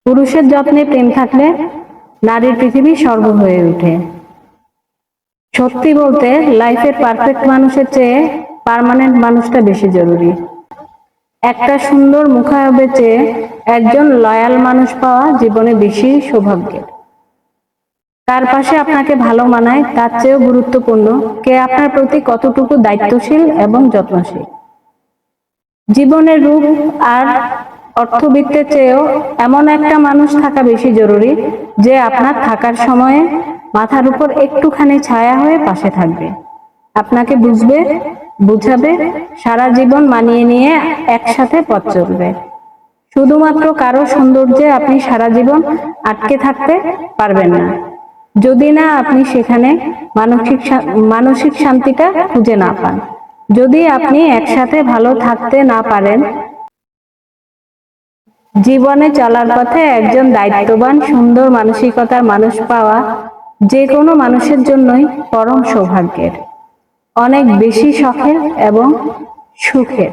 পুরুষের যত্নে প্রেম থাকলে নারীর পৃথিবী স্বর্গ হয়ে ওঠে। সত্যি বলতে লাইফের পারফেক্ট মানুষের চেয়ে পার্মানেন্ট মানুষটা বেশি জরুরি। একটা সুন্দর মুখায়বের চেয়ে একজন লয়াল মানুষ পাওয়া জীবনে বেশি সৌভাগ্যের। কার পাশে আপনাকে ভালো মানায় তার চেয়েও গুরুত্বপূর্ণ কে আপনার প্রতি কতটুকু দায়িত্বশীল এবং যত্নশীল। জীবনের রূপ আর অর্থবিত্তের চেয়েও এমন একটা মানুষ থাকা বেশি জরুরি যে আপনার থাকার সময়ে মাথার উপর একটুখানি ছায়া হয়ে পাশে থাকবে, আপনাকে বুঝবে, বুঝাবে, সারা জীবন মানিয়ে নিয়ে একসাথে পথ চলবে। শুধুমাত্র কারো সৌন্দর্যে আপনি সারা জীবন আটকে থাকতে পারবেন না, যদি না আপনি সেখানে মানসিক শান্তিটা খুঁজে না পান। যদি আপনি একসাথে ভালো থাকতে না পারেন, জীবনে চলার পথে একজন দায়িত্ববান সুন্দর মানসিকতার মানুষ পাওয়া যে কোনো মানুষের জন্যই পরম সৌভাগ্যের, অনেক বেশি শখের এবং সুখের।